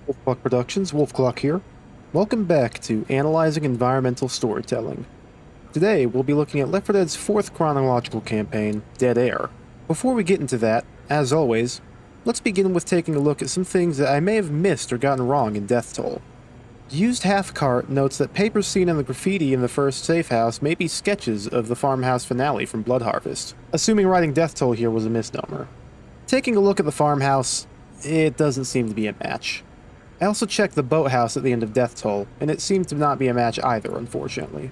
Wolfclock Productions, Wolfclock here. Welcome back to Analyzing Environmental Storytelling. Today, we'll be looking at Left 4 Dead's fourth chronological campaign, Dead Air. Before we get into that, as always, let's begin with taking a look at some things that I may have missed or gotten wrong in Death Toll. Used Half Cart notes that papers seen in the graffiti in the first safe house may be sketches of the farmhouse finale from Blood Harvest, assuming writing Death Toll here was a misnomer. Taking a look at the farmhouse, it doesn't seem to be a match. I also checked the boathouse at the end of Death Toll, and it seemed to not be a match either, unfortunately.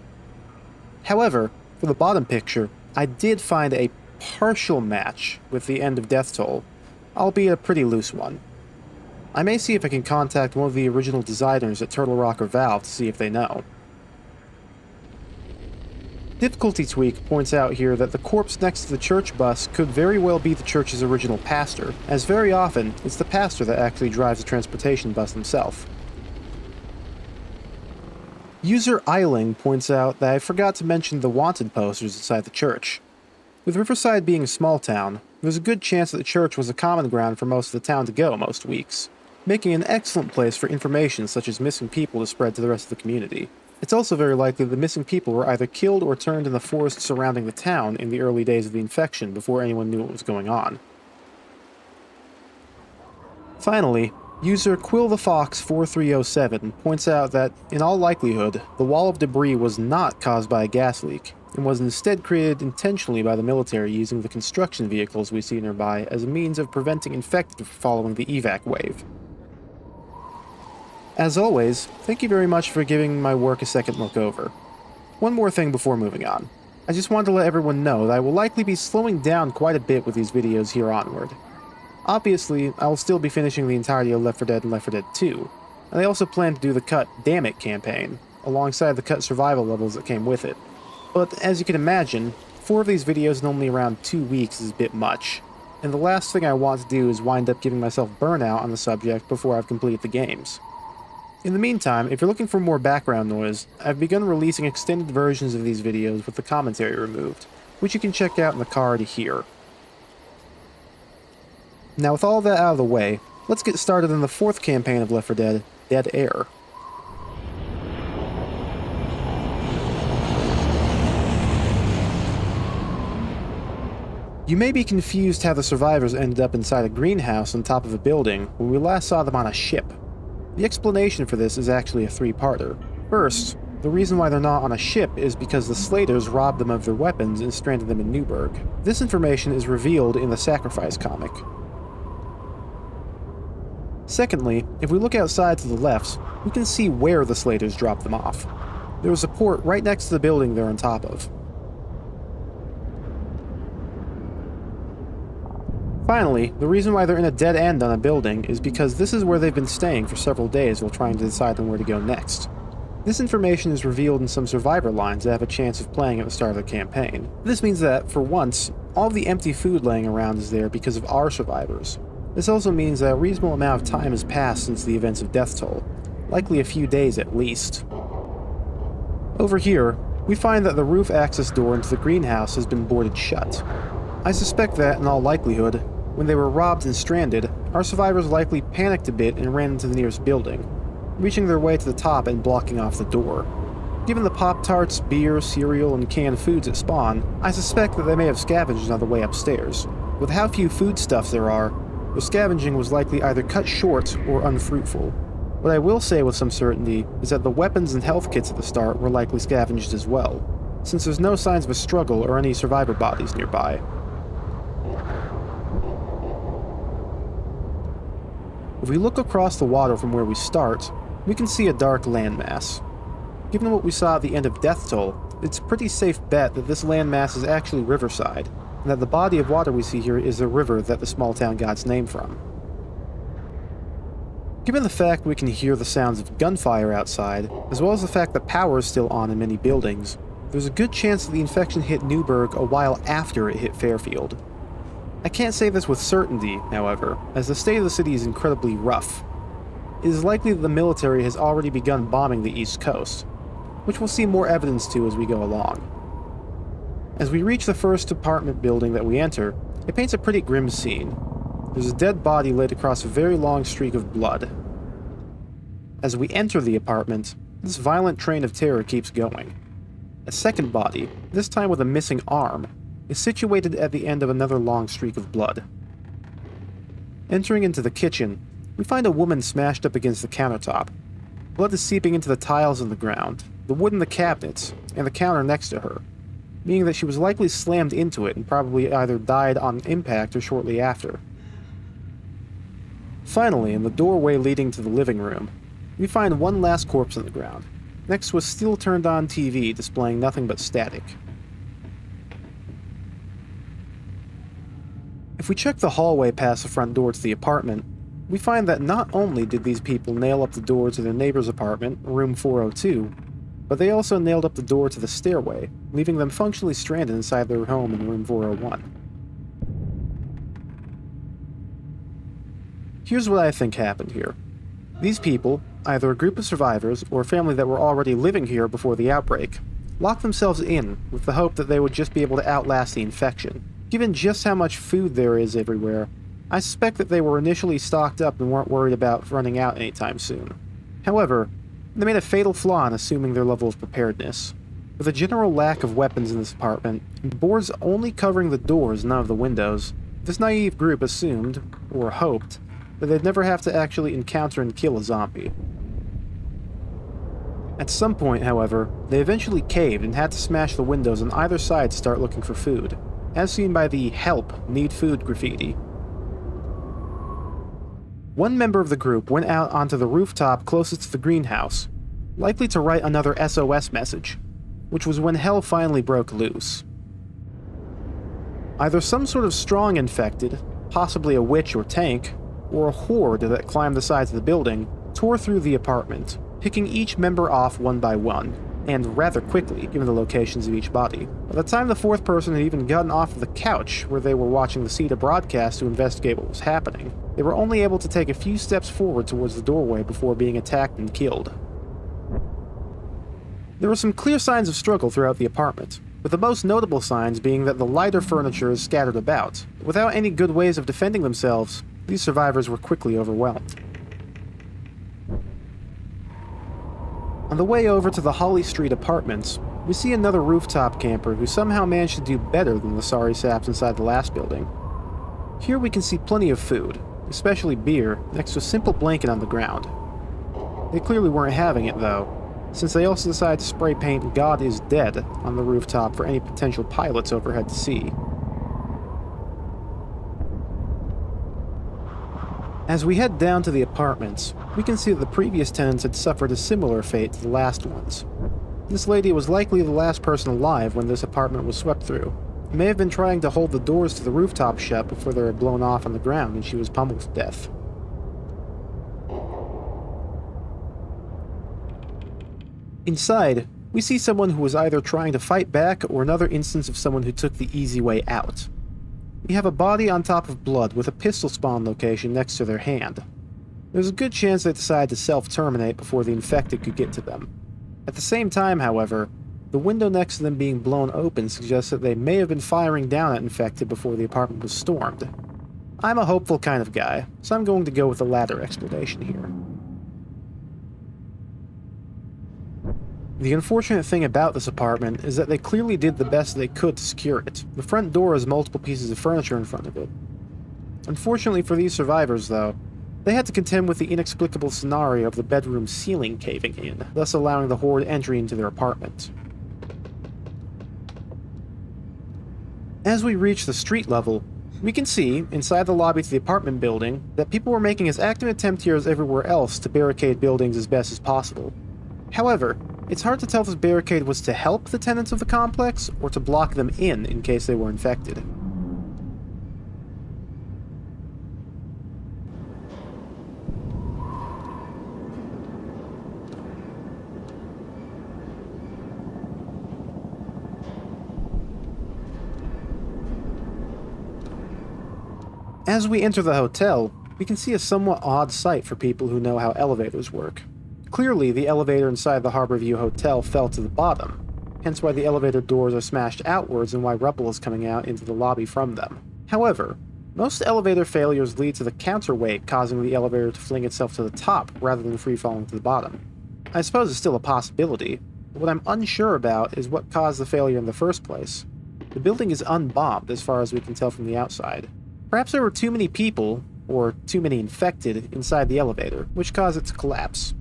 However, for the bottom picture, I did find a partial match with the end of Death Toll, albeit a pretty loose one. I may see if I can contact one of the original designers at Turtle Rock or Valve to see if they know. Difficulty Tweak points out here that the corpse next to the church bus could very well be the church's original pastor, as very often it's the pastor that actually drives the transportation bus himself. User Eiling points out that I forgot to mention the wanted posters inside the church. With Riverside being a small town, there's a good chance that the church was a common ground for most of the town to go most weeks, making an excellent place for information such as missing people to spread to the rest of the community. It's also very likely the missing people were either killed or turned in the forest surrounding the town in the early days of the infection before anyone knew what was going on. Finally, user QuillTheFox4307 points out that, in all likelihood, the wall of debris was not caused by a gas leak, and was instead created intentionally by the military using the construction vehicles we see nearby as a means of preventing infected from following the evac wave. As always, thank you very much for giving my work a second look over. One more thing before moving on. I just wanted to let everyone know that I will likely be slowing down quite a bit with these videos here onward. Obviously, I will still be finishing the entirety of Left 4 Dead and Left 4 Dead 2, and I also plan to do the Cut Damn It campaign, alongside the Cut Survival levels that came with it. But as you can imagine, 4 of these videos in only around 2 weeks is a bit much, and the last thing I want to do is wind up giving myself burnout on the subject before I've completed the games. In the meantime, if you're looking for more background noise, I've begun releasing extended versions of these videos with the commentary removed, which you can check out in the card here. Now with all that out of the way, let's get started in the 4th campaign of Left 4 Dead, Dead Air. You may be confused how the survivors ended up inside a greenhouse on top of a building when we last saw them on a ship. The explanation for this is actually a 3-parter. First, the reason why they're not on a ship is because the Slaters robbed them of their weapons and stranded them in Newburg. This information is revealed in the Sacrifice comic. Secondly, if we look outside to the left, we can see where the Slaters dropped them off. There was a port right next to the building they're on top of. Finally, the reason why they're in a dead end on a building is because this is where they've been staying for several days while trying to decide on where to go next. This information is revealed in some survivor lines that have a chance of playing at the start of the campaign. This means that, for once, all of the empty food laying around is there because of our survivors. This also means that a reasonable amount of time has passed since the events of Death Toll, likely a few days at least. Over here, we find that the roof access door into the greenhouse has been boarded shut. I suspect that, in all likelihood, when they were robbed and stranded, our survivors likely panicked a bit and ran into the nearest building, reaching their way to the top and blocking off the door. Given the Pop-Tarts, beer, cereal, and canned foods at spawn, I suspect that they may have scavenged on the way upstairs. With how few foodstuffs there are, the scavenging was likely either cut short or unfruitful. What I will say with some certainty is that the weapons and health kits at the start were likely scavenged as well, since there's no signs of a struggle or any survivor bodies nearby. If we look across the water from where we start, we can see a dark landmass. Given what we saw at the end of Death Toll, it's a pretty safe bet that this landmass is actually Riverside, and that the body of water we see here is the river that the small town got its name from. Given the fact we can hear the sounds of gunfire outside, as well as the fact that power is still on in many buildings, there's a good chance that the infection hit Newburg a while after it hit Fairfield. I can't say this with certainty, however, as the state of the city is incredibly rough. It is likely that the military has already begun bombing the East Coast, which we'll see more evidence to as we go along. As we reach the first apartment building that we enter, it paints a pretty grim scene. There's a dead body laid across a very long streak of blood. As we enter the apartment, this violent train of terror keeps going. A second body, this time with a missing arm, is situated at the end of another long streak of blood. Entering into the kitchen, we find a woman smashed up against the countertop. Blood is seeping into the tiles in the ground, the wood in the cabinets, and the counter next to her, meaning that she was likely slammed into it and probably either died on impact or shortly after. Finally, in the doorway leading to the living room, we find one last corpse on the ground, next to a still turned on TV displaying nothing but static. If we check the hallway past the front door to the apartment, we find that not only did these people nail up the door to their neighbor's apartment, room 402, but they also nailed up the door to the stairway, leaving them functionally stranded inside their home in room 401. Here's what I think happened here. These people, either a group of survivors or a family that were already living here before the outbreak, locked themselves in with the hope that they would just be able to outlast the infection. Given just how much food there is everywhere, I suspect that they were initially stocked up and weren't worried about running out anytime soon. However, they made a fatal flaw in assuming their level of preparedness. With a general lack of weapons in this apartment, and boards only covering the doors, none of the windows, this naive group assumed, or hoped, that they'd never have to actually encounter and kill a zombie. At some point, however, they eventually caved and had to smash the windows on either side to start looking for food, as seen by the "Help, Need Food" graffiti. One member of the group went out onto the rooftop closest to the greenhouse, likely to write another SOS message, which was when hell finally broke loose. Either some sort of strong infected, possibly a witch or tank, or a horde that climbed the sides of the building, tore through the apartment, picking each member off one by one, and rather quickly, given the locations of each body. By the time the fourth person had even gotten off of the couch where they were watching the CETA broadcast to investigate what was happening, they were only able to take a few steps forward towards the doorway before being attacked and killed. There were some clear signs of struggle throughout the apartment, with the most notable signs being that the lighter furniture is scattered about. Without any good ways of defending themselves, these survivors were quickly overwhelmed. On the way over to the Holly Street apartments, we see another rooftop camper who somehow managed to do better than the sorry saps inside the last building. Here we can see plenty of food, especially beer, next to a simple blanket on the ground. They clearly weren't having it though, since they also decided to spray paint "God is Dead" on the rooftop for any potential pilots overhead to see. As we head down to the apartments, we can see that the previous tenants had suffered a similar fate to the last ones. This lady was likely the last person alive when this apartment was swept through. She may have been trying to hold the doors to the rooftop shut before they were blown off on the ground and she was pummeled to death. Inside, we see someone who was either trying to fight back or another instance of someone who took the easy way out. We have a body on top of blood with a pistol spawn location next to their hand. There's a good chance they decided to self-terminate before the infected could get to them. At the same time, however, the window next to them being blown open suggests that they may have been firing down at infected before the apartment was stormed. I'm a hopeful kind of guy, so I'm going to go with the latter explanation here. The unfortunate thing about this apartment is that they clearly did the best they could to secure it. The front door has multiple pieces of furniture in front of it. Unfortunately for these survivors, though, they had to contend with the inexplicable scenario of the bedroom ceiling caving in, thus allowing the horde entry into their apartment. As we reach the street level, we can see, inside the lobby to the apartment building, that people were making as active an attempt here as everywhere else to barricade buildings as best as possible. However, it's hard to tell if this barricade was to help the tenants of the complex, or to block them in case they were infected. As we enter the hotel, we can see a somewhat odd sight for people who know how elevators work. Clearly, the elevator inside the Harborview Hotel fell to the bottom, hence why the elevator doors are smashed outwards and why rubble is coming out into the lobby from them. However, Most elevator failures lead to the counterweight causing the elevator to fling itself to the top rather than free falling to the bottom. I suppose it's still a possibility, but what I'm unsure about is what caused the failure in the first place. The building is unbombed as far as we can tell from the outside. Perhaps there were too many people, or too many infected, inside the elevator, which caused it to collapse.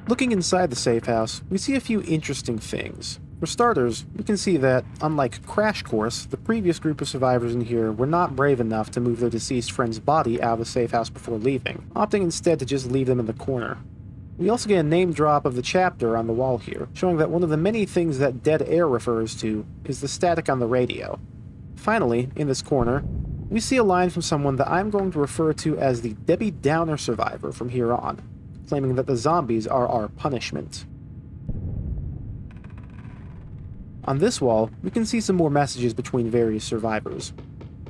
Looking inside the safe house, we see a few interesting things. For starters, we can see that, unlike Crash Course, the previous group of survivors in here were not brave enough to move their deceased friend's body out of the safe house before leaving, opting instead to just leave them in the corner. We also get a name drop of the chapter on the wall here, showing that one of the many things that dead air refers to is the static on the radio. Finally, in this corner, we see a line from someone that I'm going to refer to as the Debbie Downer survivor from here on, claiming that the zombies are our punishment. On this wall, we can see some more messages between various survivors.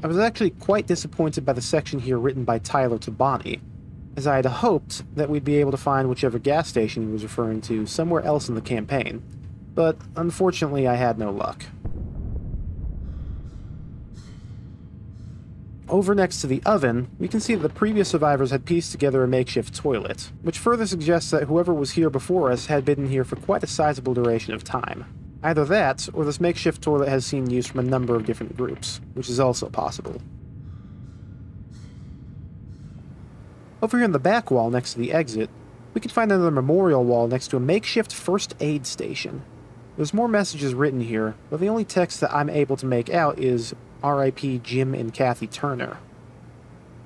I was actually quite disappointed by the section here written by Tyler to Bonnie, as I had hoped that we'd be able to find whichever gas station he was referring to somewhere else in the campaign, but unfortunately I had no luck. Over next to the oven, we can see that the previous survivors had pieced together a makeshift toilet, which further suggests that whoever was here before us had been here for quite a sizable duration of time. Either that, or this makeshift toilet has seen use from a number of different groups, which is also possible. Over here on the back wall next to the exit, we can find another memorial wall next to a makeshift first aid station. There's more messages written here, but the only text that I'm able to make out is R.I.P. Jim and Kathy Turner.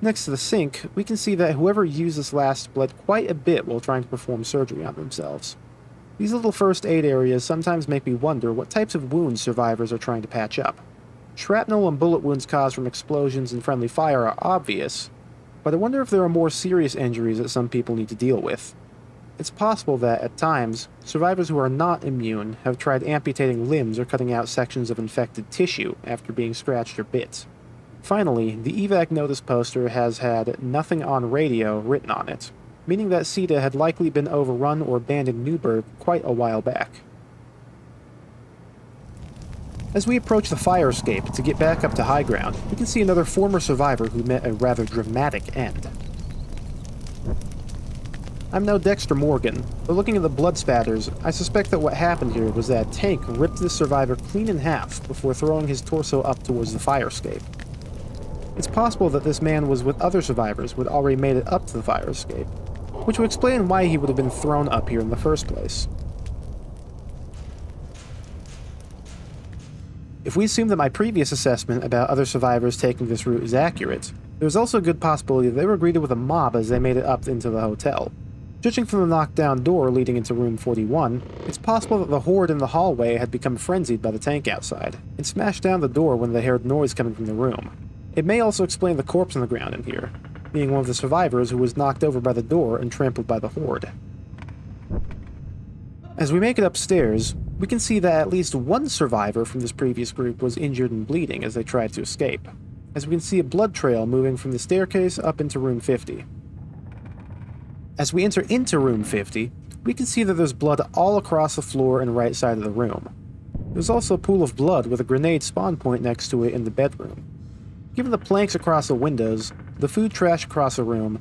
Next to the sink, we can see that whoever used this last bled quite a bit while trying to perform surgery on themselves. These little first aid areas sometimes make me wonder what types of wounds survivors are trying to patch up. Shrapnel and bullet wounds caused from explosions and friendly fire are obvious, but I wonder if there are more serious injuries that some people need to deal with. It's possible that, at times, survivors who are not immune have tried amputating limbs or cutting out sections of infected tissue after being scratched or bit. Finally, the evac notice poster has had "Nothing on Radio" written on it, meaning that CETA had likely been overrun or banned in Newburg quite a while back. As we approach the fire escape to get back up to high ground, we can see another former survivor who met a rather dramatic end. I'm no Dexter Morgan, but looking at the blood spatters, I suspect that what happened here was that a tank ripped this survivor clean in half before throwing his torso up towards the fire escape. It's possible that this man was with other survivors who had already made it up to the fire escape, which would explain why he would have been thrown up here in the first place. If we assume that my previous assessment about other survivors taking this route is accurate, there's also a good possibility that they were greeted with a mob as they made it up into the hotel. Judging from the knocked-down door leading into room 41, it's possible that the horde in the hallway had become frenzied by the tank outside, and smashed down the door when they heard noise coming from the room. It may also explain the corpse on the ground in here, being one of the survivors who was knocked over by the door and trampled by the horde. As we make it upstairs, we can see that at least one survivor from this previous group was injured and bleeding as they tried to escape, as we can see a blood trail moving from the staircase up into room 50. As we enter into room 50, we can see that there's blood all across the floor and right side of the room. There's also a pool of blood with a grenade spawn point next to it in the bedroom. Given the planks across the windows, the food trash across the room,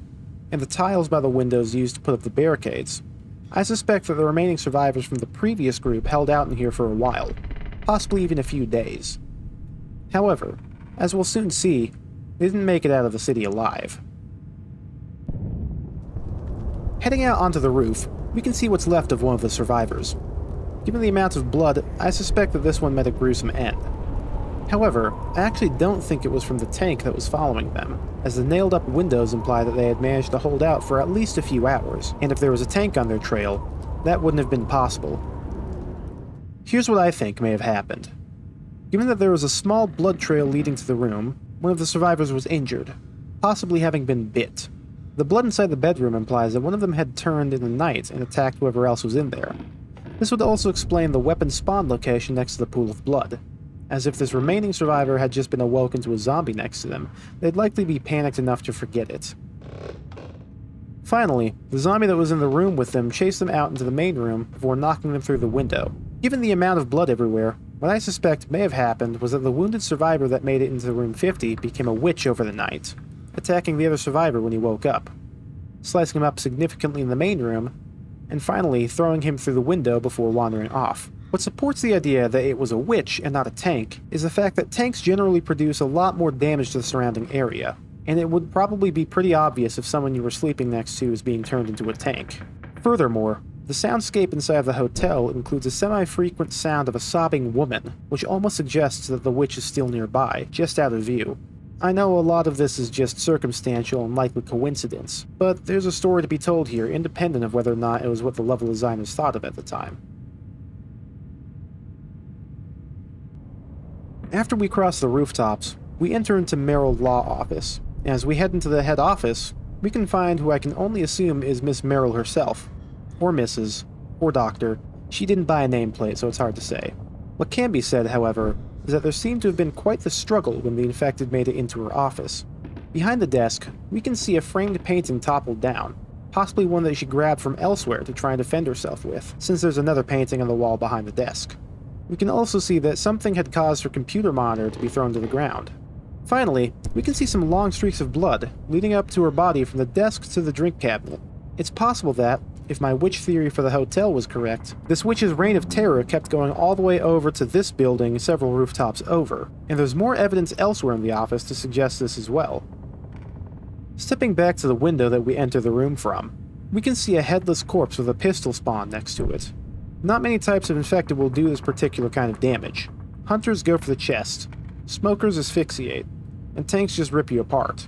and the tiles by the windows used to put up the barricades, I suspect that the remaining survivors from the previous group held out in here for a while, possibly even a few days. However, as we'll soon see, they didn't make it out of the city alive. Heading out onto the roof, we can see what's left of one of the survivors. Given the amount of blood, I suspect that this one met a gruesome end. However, I actually don't think it was from the tank that was following them, as the nailed-up windows imply that they had managed to hold out for at least a few hours, and if there was a tank on their trail, that wouldn't have been possible. Here's what I think may have happened. Given that there was a small blood trail leading to the room, one of the survivors was injured, possibly having been bit. The blood inside the bedroom implies that one of them had turned in the night and attacked whoever else was in there. This would also explain the weapon spawn location next to the pool of blood, as if this remaining survivor had just been awoken to a zombie next to them, they'd likely be panicked enough to forget it. Finally, the zombie that was in the room with them chased them out into the main room before knocking them through the window. Given the amount of blood everywhere, What I suspect may have happened was that the wounded survivor that made it into room 50 became a witch over the night, attacking the other survivor when he woke up, slicing him up significantly in the main room, and finally throwing him through the window before wandering off. What supports the idea that it was a witch and not a tank is the fact that tanks generally produce a lot more damage to the surrounding area, and it would probably be pretty obvious if someone you were sleeping next to is being turned into a tank. Furthermore, the soundscape inside the hotel includes a semi-frequent sound of a sobbing woman, which almost suggests that the witch is still nearby, just out of view. I know a lot of this is just circumstantial and likely coincidence, but there's a story to be told here independent of whether or not it was what the level designers thought of at the time. After we cross the rooftops, we enter into Merrill Law Office. As we head into the head office, we can find who I can only assume is Miss Merrill herself, or Mrs., or Doctor. She didn't buy a nameplate, so it's hard to say. What can be said, however, is that there seemed to have been quite the struggle when the infected made it into her office. Behind the desk, we can see a framed painting toppled down, possibly one that she grabbed from elsewhere to try and defend herself with, since there's another painting on the wall behind the desk. We can also see that something had caused her computer monitor to be thrown to the ground. Finally, we can see some long streaks of blood leading up to her body from the desk to the drink cabinet. It's possible that, if my witch theory for the hotel was correct, this witch's reign of terror kept going all the way over to this building several rooftops over, and there's more evidence elsewhere in the office to suggest this as well. Stepping back to the window that we enter the room from, we can see a headless corpse with a pistol spawn next to it. Not many types of infected will do this particular kind of damage. Hunters go for the chest, smokers asphyxiate, and tanks just rip you apart.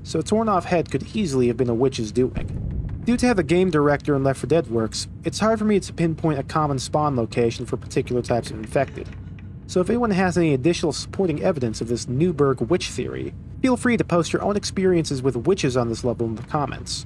So a torn off head could easily have been a witch's doing. Due to how the game director in Left 4 Dead works, it's hard for me to pinpoint a common spawn location for particular types of infected. So if anyone has any additional supporting evidence of this Newburg witch theory, feel free to post your own experiences with witches on this level in the comments.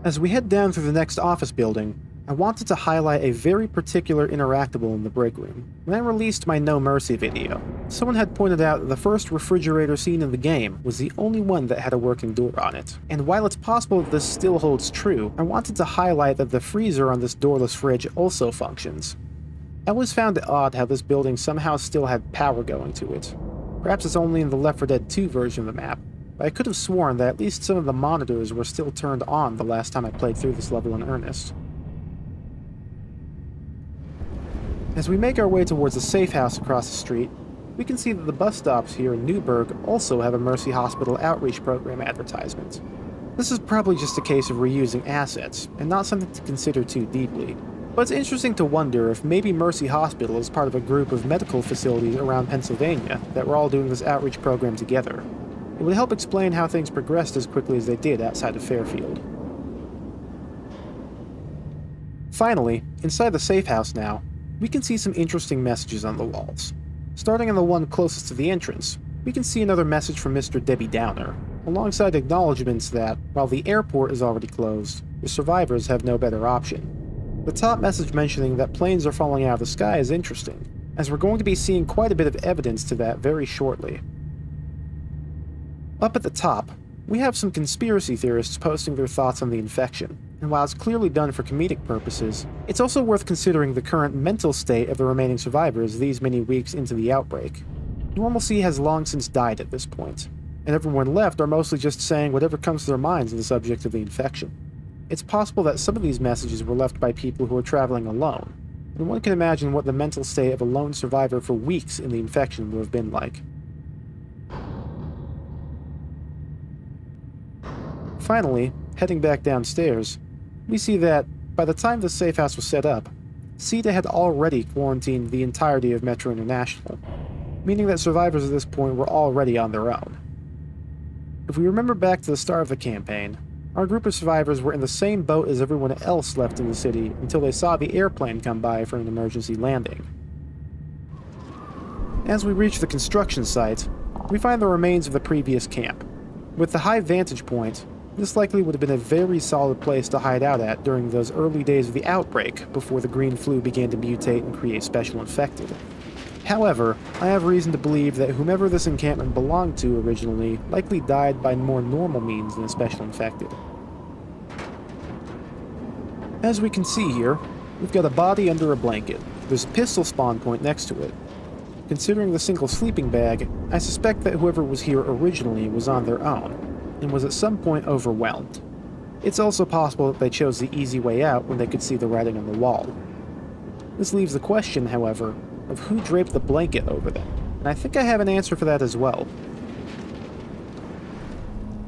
As we head down through the next office building, I wanted to highlight a very particular interactable in the break room. When I released my No Mercy video, someone had pointed out that the first refrigerator scene in the game was the only one that had a working door on it. And while it's possible that this still holds true, I wanted to highlight that the freezer on this doorless fridge also functions. I always found it odd how this building somehow still had power going to it. Perhaps it's only in the Left 4 Dead 2 version of the map, but I could have sworn that at least some of the monitors were still turned on the last time I played through this level in earnest. As we make our way towards the safe house across the street, we can see that the bus stops here in Newburg also have a Mercy Hospital outreach program advertisement. This is probably just a case of reusing assets, and not something to consider too deeply. But it's interesting to wonder if maybe Mercy Hospital is part of a group of medical facilities around Pennsylvania that were all doing this outreach program together. It would help explain how things progressed as quickly as they did outside of Fairfield. Finally, inside the safe house now, we can see some interesting messages on the walls. Starting on the one closest to the entrance, we can see another message from Mr. Debbie Downer, alongside acknowledgments that, while the airport is already closed, the survivors have no better option. The top message mentioning that planes are falling out of the sky is interesting, as we're going to be seeing quite a bit of evidence to that very shortly. Up at the top, we have some conspiracy theorists posting their thoughts on the infection, and while it's clearly done for comedic purposes, it's also worth considering the current mental state of the remaining survivors these many weeks into the outbreak. Normalcy has long since died at this point, and everyone left are mostly just saying whatever comes to their minds on the subject of the infection. It's possible that some of these messages were left by people who are traveling alone, and one can imagine what the mental state of a lone survivor for weeks in the infection would have been like. Finally, heading back downstairs, we see that, by the time the safe house was set up, CETA had already quarantined the entirety of Metro International, meaning that survivors at this point were already on their own. If we remember back to the start of the campaign, our group of survivors were in the same boat as everyone else left in the city until they saw the airplane come by for an emergency landing. As we reach the construction site, we find the remains of the previous camp. With the high vantage point, this likely would have been a very solid place to hide out at during those early days of the outbreak before the green flu began to mutate and create special infected. However, I have reason to believe that whomever this encampment belonged to originally likely died by more normal means than a special infected. As we can see here, We've got a body under a blanket. There's a pistol spawn point next to it. Considering the single sleeping bag, I suspect that whoever was here originally was on their own, and was at some point overwhelmed. It's also possible that they chose the easy way out when they could see the writing on the wall. This leaves the question, however, of who draped the blanket over them, and I think I have an answer for that as well.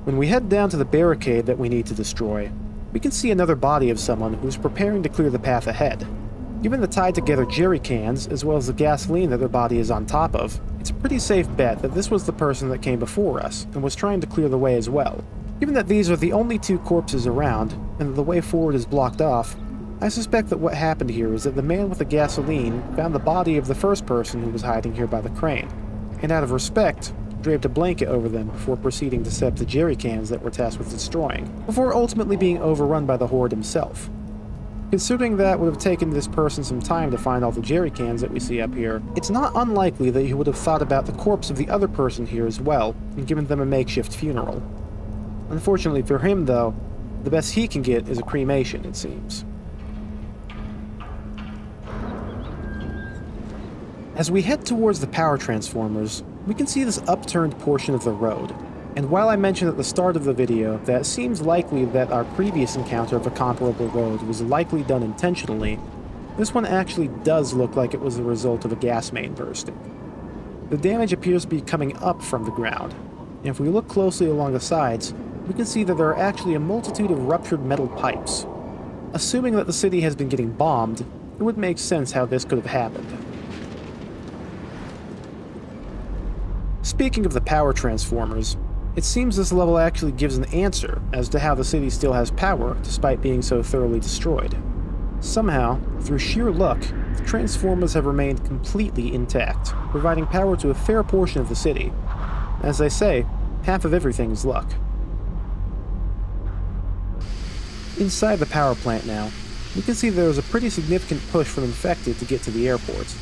When we head down to the barricade that we need to destroy, we can see another body of someone who's preparing to clear the path ahead. Given the tied together jerry cans, as well as the gasoline that their body is on top of, it's a pretty safe bet that this was the person that came before us, and was trying to clear the way as well. Given that these are the only two corpses around, and that the way forward is blocked off, I suspect that what happened here is that the man with the gasoline found the body of the first person who was hiding here by the crane, and out of respect, draped a blanket over them before proceeding to set up the jerry cans that we're tasked with destroying, before ultimately being overrun by the horde himself. Considering that would have taken this person some time to find all the jerry cans that we see up here, it's not unlikely that he would have thought about the corpse of the other person here as well, and given them a makeshift funeral. Unfortunately for him, though, the best he can get is a cremation, it seems. As we head towards the power transformers, we can see this upturned portion of the road, and while I mentioned at the start of the video that it seems likely that our previous encounter of a comparable road was likely done intentionally, this one actually does look like it was the result of a gas main bursting. The damage appears to be coming up from the ground, and if we look closely along the sides, we can see that there are actually a multitude of ruptured metal pipes. Assuming that the city has been getting bombed, it would make sense how this could have happened. Speaking of the power transformers, it seems this level actually gives an answer as to how the city still has power despite being so thoroughly destroyed. Somehow, through sheer luck, the transformers have remained completely intact, providing power to a fair portion of the city. As they say, half of everything is luck. Inside the power plant now, we can see there was a pretty significant push from infected to get to the airport.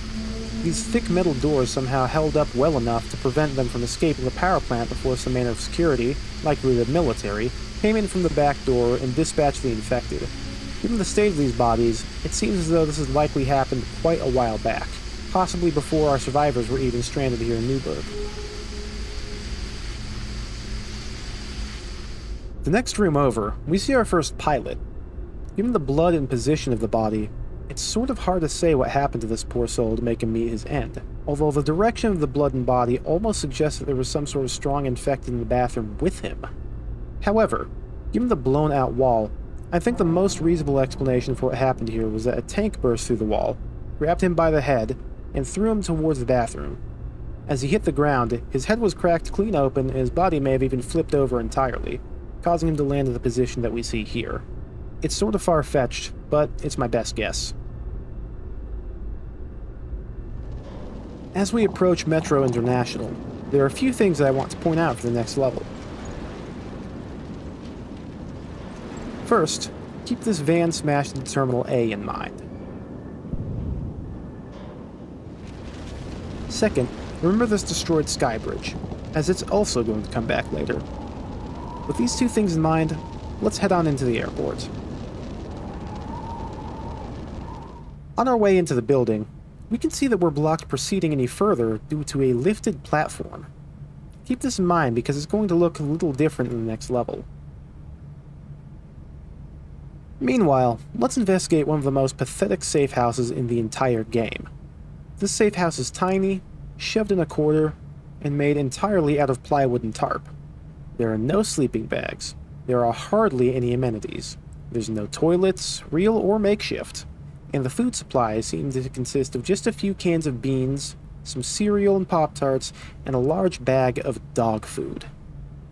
These thick metal doors somehow held up well enough to prevent them from escaping the power plant before some man of security, likely the military, came in from the back door and dispatched the infected. Given the state of these bodies, it seems as though this has likely happened quite a while back, possibly before our survivors were even stranded here in Newburg. The next room over, we see our first pilot. Given the blood and position of the body, it's sort of hard to say what happened to this poor soul to make him meet his end, although the direction of the blood and body almost suggests that there was some sort of strong infected in the bathroom with him. However, given the blown out wall, I think the most reasonable explanation for what happened here was that a tank burst through the wall, grabbed him by the head, and threw him towards the bathroom. As he hit the ground, his head was cracked clean open and his body may have even flipped over entirely, causing him to land in the position that we see here. It's sort of far-fetched, but it's my best guess. As we approach Metro International, there are a few things that I want to point out for the next level. First, keep this van smashed into Terminal A in mind. Second, remember this destroyed skybridge, as it's also going to come back later. With these two things in mind, let's head on into the airport. On our way into the building, we can see that we're blocked proceeding any further due to a lifted platform. Keep this in mind because it's going to look a little different in the next level. Meanwhile, let's investigate one of the most pathetic safe houses in the entire game. This safe house is tiny, shoved in a corner, and made entirely out of plywood and tarp. There are no sleeping bags. There are hardly any amenities. There's no toilets, real or makeshift. And the food supplies seem to consist of just a few cans of beans, some cereal and Pop-Tarts, and a large bag of dog food.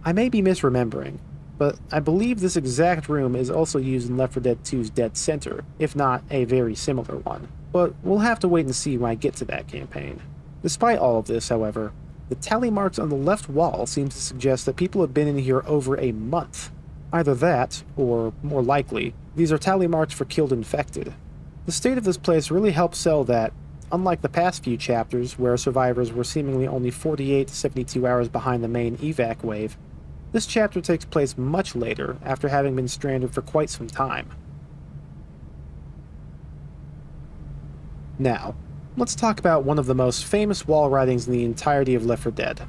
I may be misremembering, but I believe this exact room is also used in Left 4 Dead 2's Dead Center, if not a very similar one. But we'll have to wait and see when I get to that campaign. Despite all of this, however, the tally marks on the left wall seem to suggest that people have been in here over a month. Either that, or more likely, these are tally marks for killed infected. The state of this place really helps sell that, unlike the past few chapters where survivors were seemingly only 48 to 72 hours behind the main evac wave, this chapter takes place much later after having been stranded for quite some time. Now, let's talk about one of the most famous wall writings in the entirety of Left 4 Dead,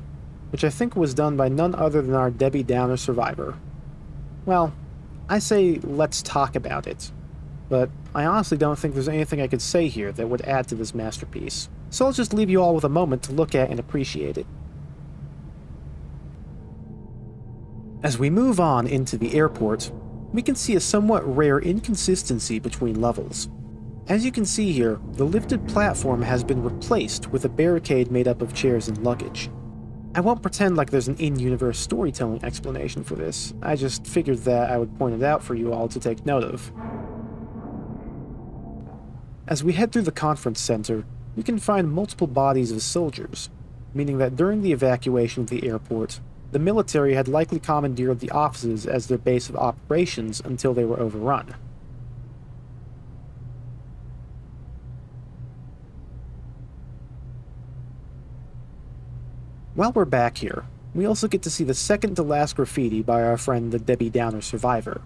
which I think was done by none other than our Debbie Downer survivor. Well, I say let's talk about it, but I honestly don't think there's anything I could say here that would add to this masterpiece, so I'll just leave you all with a moment to look at and appreciate it. As we move on into the airport, we can see a somewhat rare inconsistency between levels. As you can see here, the lifted platform has been replaced with a barricade made up of chairs and luggage. I won't pretend like there's an in-universe storytelling explanation for this, I just figured that I would point it out for you all to take note of. As we head through the conference center, we can find multiple bodies of soldiers, meaning that during the evacuation of the airport, the military had likely commandeered the offices as their base of operations until they were overrun. While we're back here, we also get to see the second to last graffiti by our friend the Debbie Downer survivor,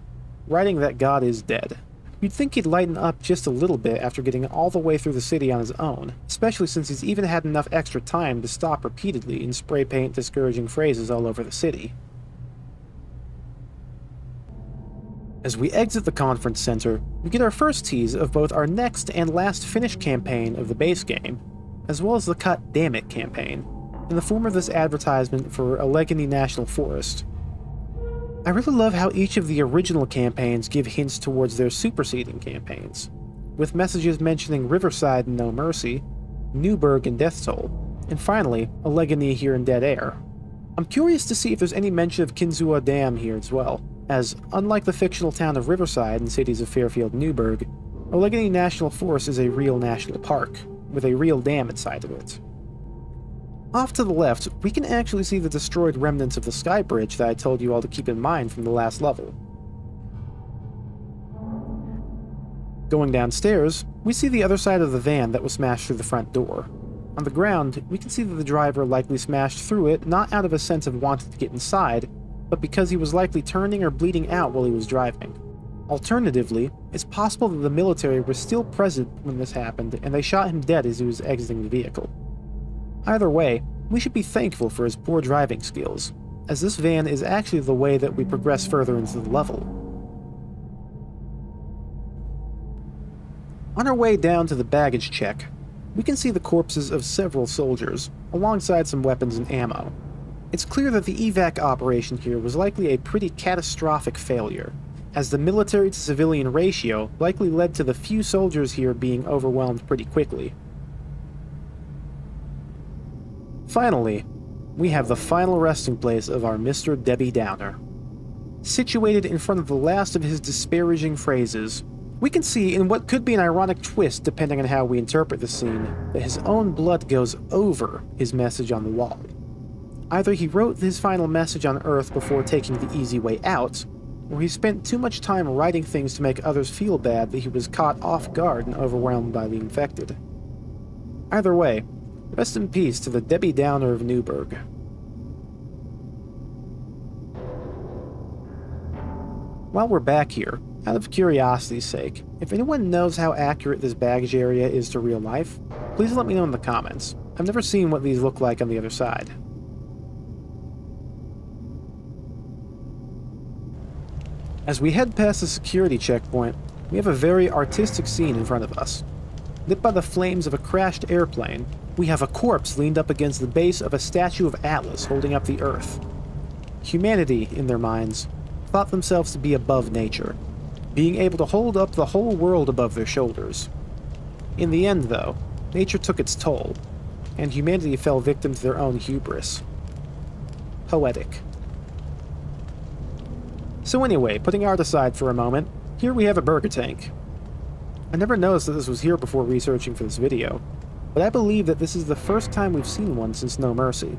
writing that God is dead. You'd think he'd lighten up just a little bit after getting all the way through the city on his own, especially since he's even had enough extra time to stop repeatedly and spray paint discouraging phrases all over the city. As we exit the conference center, we get our first tease of both our next and last finished campaign of the base game, as well as the Cut Damn It campaign, in the form of this advertisement for Allegheny National Forest. I really love how each of the original campaigns give hints towards their superseding campaigns, with messages mentioning Riverside and No Mercy, Newburg and Death Toll, and finally, Allegheny here in Dead Air. I'm curious to see if there's any mention of Kinzua Dam here as well, as unlike the fictional town of Riverside and cities of Fairfield and Newburg, Allegheny National Forest is a real national park, with a real dam inside of it. Off to the left, we can actually see the destroyed remnants of the sky bridge that I told you all to keep in mind from the last level. Going downstairs, we see the other side of the van that was smashed through the front door. On the ground, we can see that the driver likely smashed through it not out of a sense of wanting to get inside, but because he was likely turning or bleeding out while he was driving. Alternatively, it's possible that the military was still present when this happened and they shot him dead as he was exiting the vehicle. Either way, we should be thankful for his poor driving skills, as this van is actually the way that we progress further into the level. On our way down to the baggage check, we can see the corpses of several soldiers, alongside some weapons and ammo. It's clear that the evac operation here was likely a pretty catastrophic failure, as the military-to-civilian ratio likely led to the few soldiers here being overwhelmed pretty quickly. Finally, we have the final resting place of our Mr. Debbie Downer. Situated in front of the last of his disparaging phrases, we can see, in what could be an ironic twist depending on how we interpret the scene, that his own blood goes over his message on the wall. Either he wrote his final message on Earth before taking the easy way out, or he spent too much time writing things to make others feel bad that he was caught off guard and overwhelmed by the infected. Either way, rest in peace to the Debbie Downer of Newburg. While we're back here, out of curiosity's sake, if anyone knows how accurate this baggage area is to real life, please let me know in the comments. I've never seen what these look like on the other side. As we head past the security checkpoint, we have a very artistic scene in front of us. Lit by the flames of a crashed airplane, we have a corpse leaned up against the base of a statue of Atlas holding up the Earth. Humanity, in their minds, thought themselves to be above nature, being able to hold up the whole world above their shoulders. In the end, though, nature took its toll, and humanity fell victim to their own hubris. Poetic. So anyway, putting art aside for a moment, here we have a burger tank. I never noticed that this was here before researching for this video, but I believe that this is the first time we've seen one since No Mercy.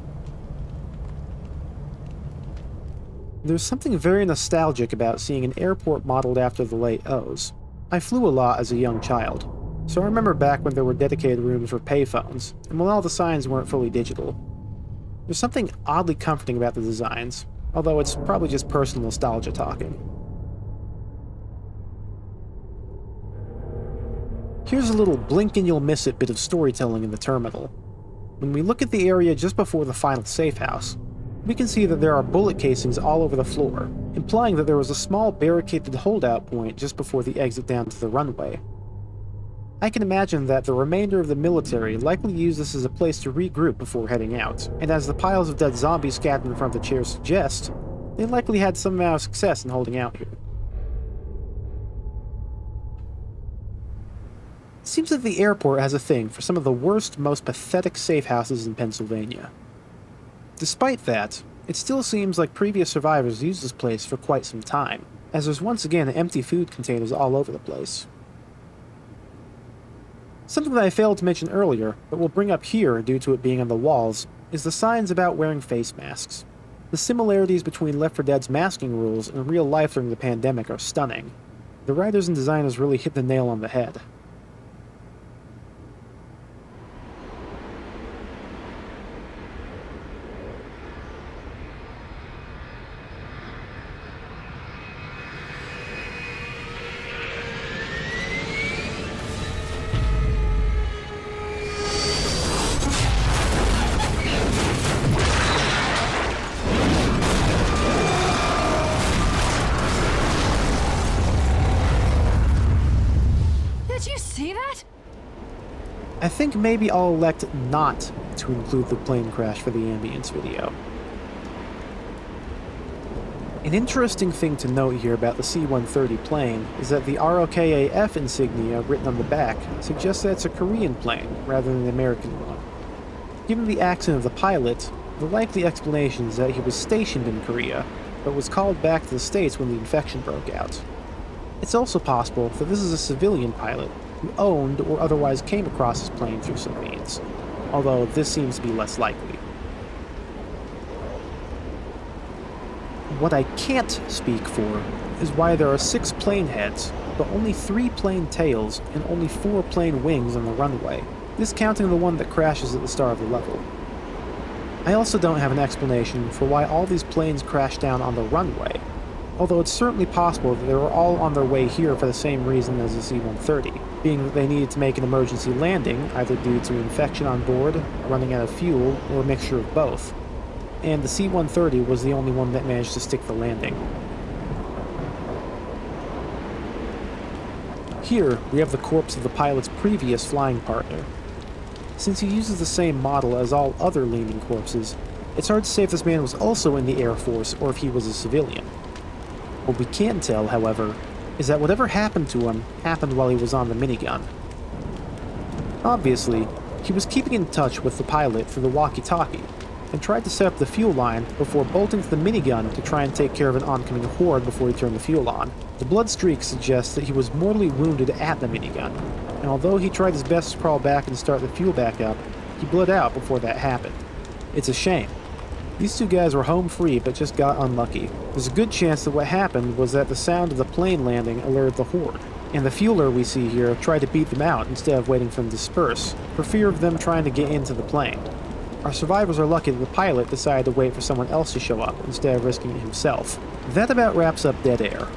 There's something very nostalgic about seeing an airport modeled after the late O's. I flew a lot as a young child, so I remember back when there were dedicated rooms for payphones, and when all the signs weren't fully digital. There's something oddly comforting about the designs, although it's probably just personal nostalgia talking. Here's a little blink and you'll miss it bit of storytelling in the terminal. When we look at the area just before the final safe house, we can see that there are bullet casings all over the floor, implying that there was a small barricaded holdout point just before the exit down to the runway. I can imagine that the remainder of the military likely used this as a place to regroup before heading out, and as the piles of dead zombies scattered in front of the chairs suggest, they likely had some amount of success in holding out here. It seems that the airport has a thing for some of the worst, most pathetic safe houses in Pennsylvania. Despite that, it still seems like previous survivors used this place for quite some time, as there's once again empty food containers all over the place. Something that I failed to mention earlier, but will bring up here due to it being on the walls, is the signs about wearing face masks. The similarities between Left 4 Dead's masking rules and real life during the pandemic are stunning. The writers and designers really hit the nail on the head. Did you see that? I think maybe I'll elect not to include the plane crash for the ambience video. An interesting thing to note here about the C-130 plane is that the ROKAF insignia written on the back suggests that it's a Korean plane rather than an American one. Given the accent of the pilot, the likely explanation is that he was stationed in Korea, but was called back to the States when the infection broke out. It's also possible that this is a civilian pilot who owned or otherwise came across his plane through some means, although this seems to be less likely. What I can't speak for is why there are 6 plane heads, but only 3 plane tails and only 4 plane wings on the runway, discounting the one that crashes at the start of the level. I also don't have an explanation for why all these planes crash down on the runway, although it's certainly possible that they were all on their way here for the same reason as the C-130, being that they needed to make an emergency landing, either due to infection on board, running out of fuel, or a mixture of both. And the C-130 was the only one that managed to stick the landing. Here, we have the corpse of the pilot's previous flying partner. Since he uses the same model as all other leaning corpses, it's hard to say if this man was also in the Air Force or if he was a civilian. What we can tell, however, is that whatever happened to him happened while he was on the minigun. Obviously, he was keeping in touch with the pilot through the walkie-talkie, and tried to set up the fuel line before bolting to the minigun to try and take care of an oncoming horde before he turned the fuel on. The blood streak suggests that he was mortally wounded at the minigun, and although he tried his best to crawl back and start the fuel back up, he bled out before that happened. It's a shame. These 2 guys were home free but just got unlucky. There's a good chance that what happened was that the sound of the plane landing alerted the horde, and the fueler we see here tried to beat them out instead of waiting for them to disperse, for fear of them trying to get into the plane. Our survivors are lucky that the pilot decided to wait for someone else to show up instead of risking it himself. That about wraps up Dead Air.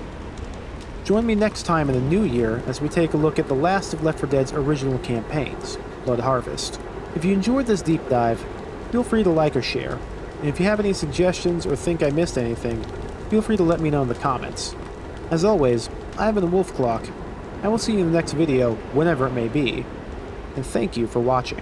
Join me next time in the new year as we take a look at the last of Left 4 Dead's original campaigns, Blood Harvest. If you enjoyed this deep dive, feel free to like or share. And if you have any suggestions or think I missed anything, feel free to let me know in the comments. As always, I've been Wolf Clock. I will see you in the next video, whenever it may be, and thank you for watching.